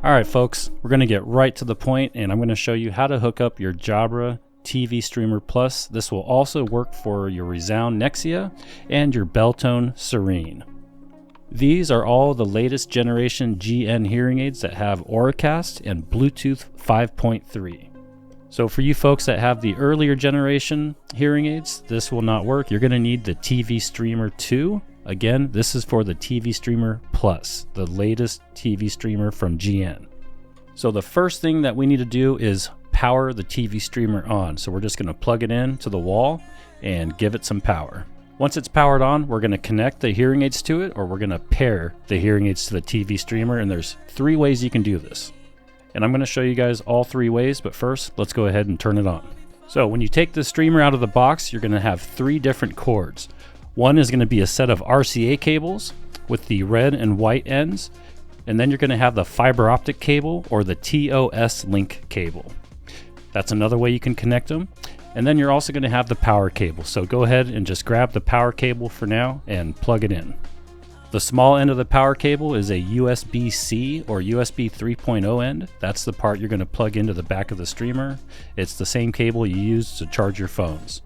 Alright folks, we're going to get right to the point and I'm going to show you how to hook up your Jabra TV Streamer Plus. This will also work for your Resound Nexia and your Beltone Serene. These are all the latest generation GN hearing aids that have Auracast and Bluetooth 5.3. So for you folks that have the earlier generation hearing aids, this will not work. You're going to need the TV Streamer 2. Again, this is for the TV Streamer Plus, the latest TV streamer from GN. So the first thing that we need to do is power the TV streamer on. So we're just going to plug it in to the wall and give it some power. Once it's powered on, we're going to connect the hearing aids to it, or we're going to pair the hearing aids to the TV streamer, and there's 3 ways you can do this. And I'm going to show you guys all 3 ways, but first, let's go ahead and turn it on. So when you take the streamer out of the box, you're going to have 3 different cords. One is going to be a set of RCA cables with the red and white ends, and then you're going to have the fiber optic cable or the TOS link cable. That's another way you can connect them. And then you're also going to have the power cable. So go ahead and just grab the power cable for now and plug it in. The small end of the power cable is a USB-C or USB 3.0 end. That's the part you're going to plug into the back of the streamer. It's the same cable you use to charge your phones.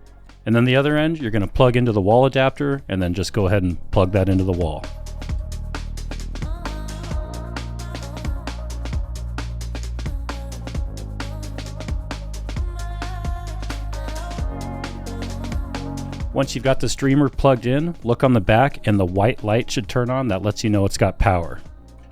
And then the other end, you're going to plug into the wall adapter and then just go ahead and plug that into the wall. Once you've got the streamer plugged in, look on the back and the white light should turn on. That lets you know it's got power.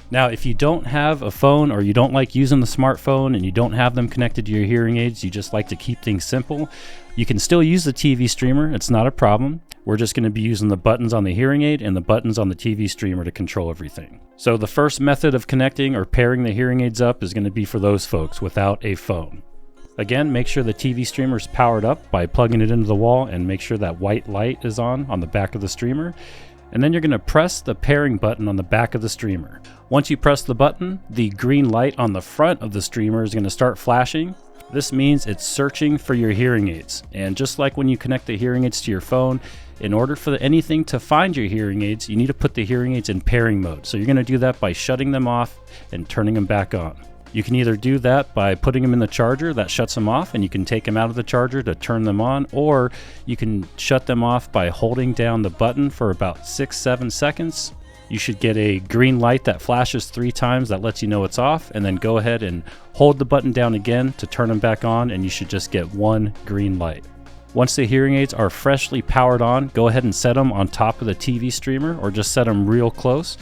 Now, if you don't have a phone or you don't like using the smartphone and you don't have them connected to your hearing aids, you just like to keep things simple, you can still use the TV streamer. It's not a problem. We're just going to be using the buttons on the hearing aid and the buttons on the TV streamer to control everything. So the first method of connecting or pairing the hearing aids up is going to be for those folks without a phone. Again, make sure the TV streamer is powered up by plugging it into the wall and make sure that white light is on the back of the streamer. And then you're going to press the pairing button on the back of the streamer. Once you press the button, the green light on the front of the streamer is going to start flashing. This means it's searching for your hearing aids. And just like when you connect the hearing aids to your phone, in order for anything to find your hearing aids, you need to put the hearing aids in pairing mode. So you're going to do that by shutting them off and turning them back on. You can either do that by putting them in the charger, that shuts them off, and you can take them out of the charger to turn them on, or you can shut them off by holding down the button for about 6-7 seconds. You should get a green light that flashes 3 times that lets you know it's off, and then go ahead and hold the button down again to turn them back on, and you should just get 1 green light. Once the hearing aids are freshly powered on, go ahead and set them on top of the TV streamer, or just set them real close.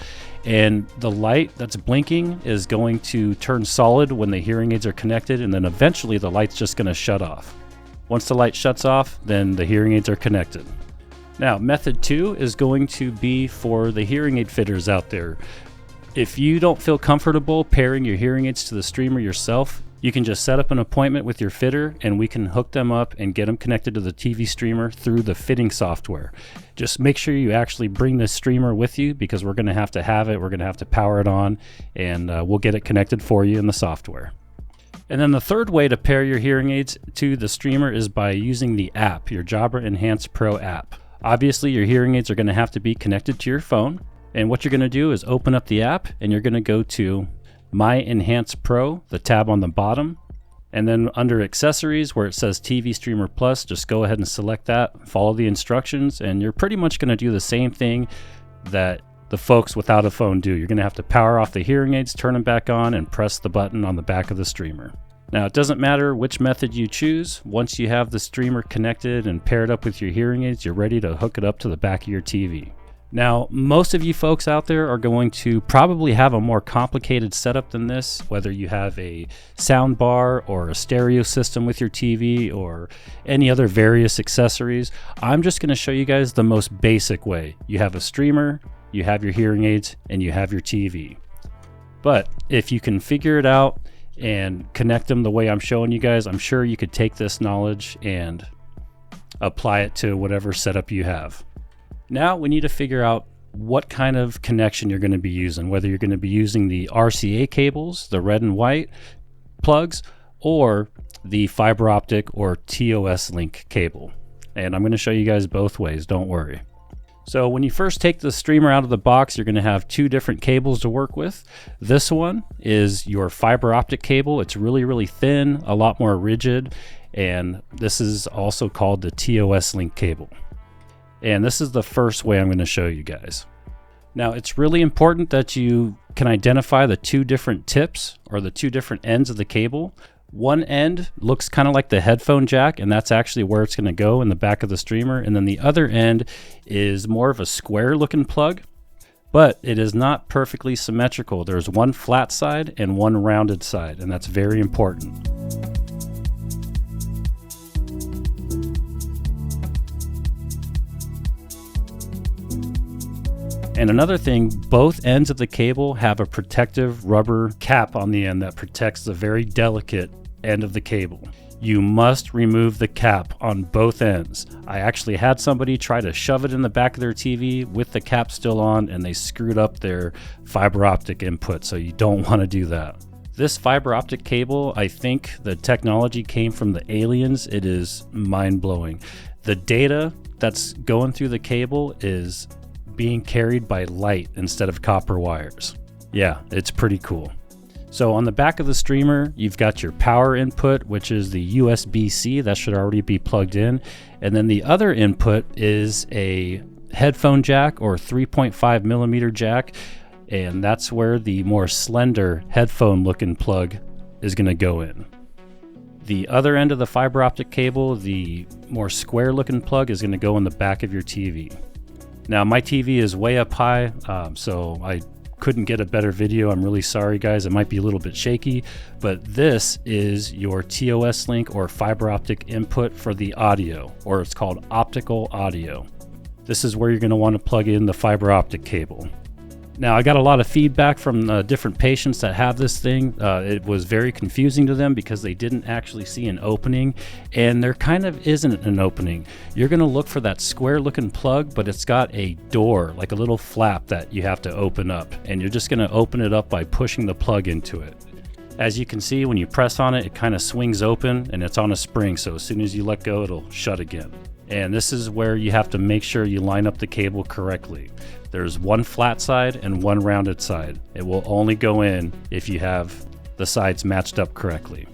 And the light that's blinking is going to turn solid when the hearing aids are connected, and then eventually the light's just going to shut off. Once the light shuts off, then the hearing aids are connected. Now, method 2 is going to be for the hearing aid fitters out there. If you don't feel comfortable pairing your hearing aids to the streamer yourself, you can just set up an appointment with your fitter and we can hook them up and get them connected to the TV streamer through the fitting software. Just make sure you actually bring the streamer with you because we're going to have it, we're going to have to power it on, and we'll get it connected for you in the software. And then the third way to pair your hearing aids to the streamer is by using the app, your Jabra Enhance Pro app. Obviously, your hearing aids are going to have to be connected to your phone, and what you're going to do is open up the app and you're going to go to My Enhance Pro, the tab on the bottom, and then under accessories where it says TV Streamer Plus, just go ahead and select that, follow the instructions, and you're pretty much going to do the same thing that the folks without a phone do. You're going to have to power off the hearing aids, turn them back on, and press the button on the back of the streamer. Now, it doesn't matter which method you choose. Once you have the streamer connected and paired up with your hearing aids, you're ready to hook it up to the back of your TV. Now, most of you folks out there are going to probably have a more complicated setup than this, whether you have a sound bar or a stereo system with your TV or any other various accessories. I'm just going to show you guys the most basic way. You have a streamer, you have your hearing aids, and you have your TV. But if you can figure it out and connect them the way I'm showing you guys, I'm sure you could take this knowledge and apply it to whatever setup you have. Now we need to figure out what kind of connection you're going to be using, whether you're going to be using the RCA cables, the red and white plugs, or the fiber optic or TOS link cable. And I'm going to show you guys both ways, don't worry. So when you first take the streamer out of the box, you're going to have two different cables to work with. This one is your fiber optic cable. It's really thin, a lot more rigid, and this is also called the TOS link cable. And this is the first way I'm going to show you guys. Now, it's really important that you can identify the two different tips or the two different ends of the cable. One end looks kind of like the headphone jack, and that's actually where it's going to go in the back of the streamer. And then the other end is more of a square looking plug, but it is not perfectly symmetrical. There's one flat side and one rounded side, and that's very important. And another thing, both ends of the cable have a protective rubber cap on the end that protects the very delicate end of the cable. You must remove the cap on both ends. I actually had somebody try to shove it in the back of their TV with the cap still on, and they screwed up their fiber optic input, so you don't want to do that. This fiber optic cable, I think the technology came from the aliens. It is mind-blowing. The data that's going through the cable is being carried by light instead of copper wires. Yeah, it's pretty cool. So on the back of the streamer, you've got your power input, which is the USB-C. That should already be plugged in. And then the other input is a headphone jack or 3.5 millimeter jack. And that's where the more slender headphone looking plug is going to go in. The other end of the fiber optic cable, the more square looking plug, is going to go in the back of your TV. Now my TV is way up high, so I couldn't get a better video. I'm really sorry guys, it might be a little bit shaky, but this is your TOS link or fiber optic input for the audio, or it's called optical audio. This is where you're going to want to plug in the fiber optic cable. Now I got a lot of feedback from different patients that have this thing. It was very confusing to them because they didn't actually see an opening, and there kind of isn't an opening. You're going to look for that square looking plug, but it's got a door, like a little flap that you have to open up, and you're just going to open it up by pushing the plug into it. As you can see, when you press on it, it kind of swings open and it's on a spring, so as soon as you let go, it'll shut again. And this is where you have to make sure you line up the cable correctly. There's one flat side and one rounded side. It will only go in if you have the sides matched up correctly.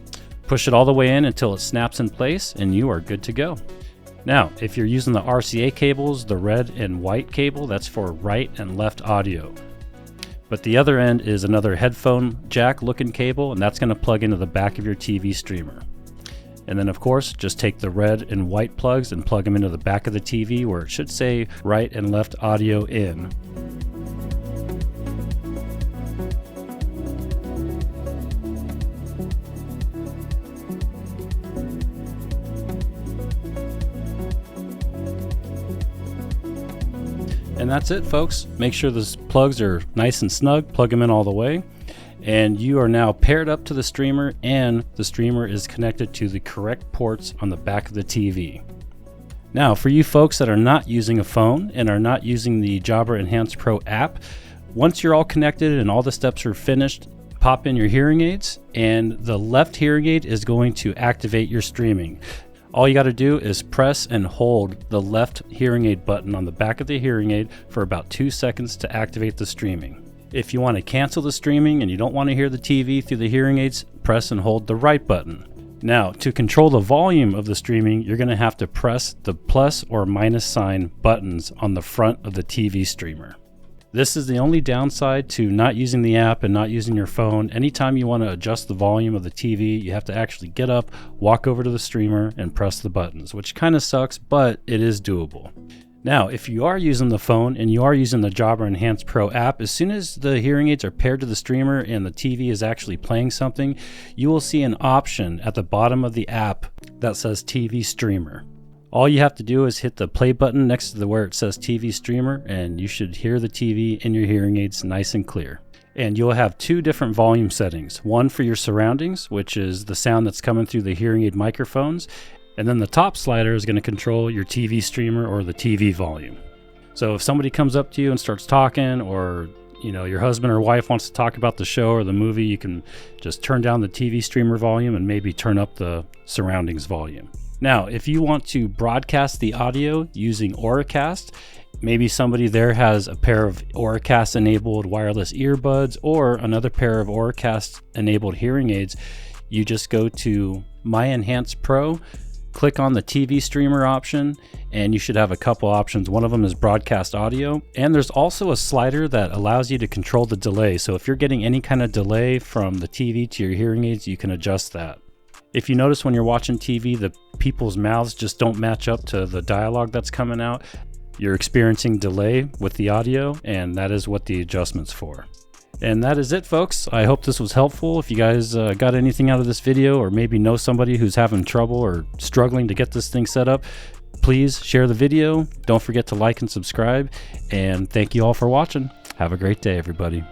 Push it all the way in until it snaps in place and you are good to go. Now, if you're using the RCA cables, the red and white cable, that's for right and left audio. But the other end is another headphone jack looking cable, and that's going to plug into the back of your TV streamer. And then of course, just take the red and white plugs and plug them into the back of the TV where it should say right and left audio in. And that's it, folks. Make sure those plugs are nice and snug, plug them in all the way. And you are now paired up to the streamer, and the streamer is connected to the correct ports on the back of the TV. Now, for you folks that are not using a phone and are not using the Jabra Enhance Pro app, once you're all connected and all the steps are finished, pop in your hearing aids, and the left hearing aid is going to activate your streaming. All you got to do is press and hold the left hearing aid button on the back of the hearing aid for about 2 seconds to activate the streaming. If you want to cancel the streaming and you don't want to hear the TV through the hearing aids, press and hold the right button. Now, to control the volume of the streaming, you're going to have to press the plus or minus sign buttons on the front of the TV streamer. This is the only downside to not using the app and not using your phone. Anytime you want to adjust the volume of the TV, you have to actually get up, walk over to the streamer, and press the buttons, which kind of sucks, but it is doable. Now, if you are using the phone and you are using the Jabra Enhance Pro app, as soon as the hearing aids are paired to the streamer and the TV is actually playing something, you will see an option at the bottom of the app that says TV Streamer. All you have to do is hit the play button next to where it says TV Streamer, and you should hear the TV in your hearing aids nice and clear. And you'll have two different volume settings, one for your surroundings, which is the sound that's coming through the hearing aid microphones, and then the top slider is going to control your TV streamer or the TV volume. So if somebody comes up to you and starts talking, or your husband or wife wants to talk about the show or the movie, you can just turn down the TV streamer volume and maybe turn up the surroundings volume. Now, if you want to broadcast the audio using Auracast, Maybe somebody there has a pair of Auracast enabled wireless earbuds or another pair of Auracast enabled hearing aids. You just go to My Enhance Pro, click on the TV streamer option, and you should have a couple options. One of them is broadcast audio, and there's also a slider that allows you to control the delay. So if you're getting any kind of delay from the TV to your hearing aids, you can adjust that. If you notice when you're watching TV, the people's mouths just don't match up to the dialogue that's coming out, you're experiencing delay with the audio, and that is what the adjustment's for. And that is it, folks. I hope this was helpful. If you guys got anything out of this video, or maybe know somebody who's having trouble or struggling to get this thing set up, please share the video. Don't forget to like and subscribe. And thank you all for watching. Have a great day, everybody.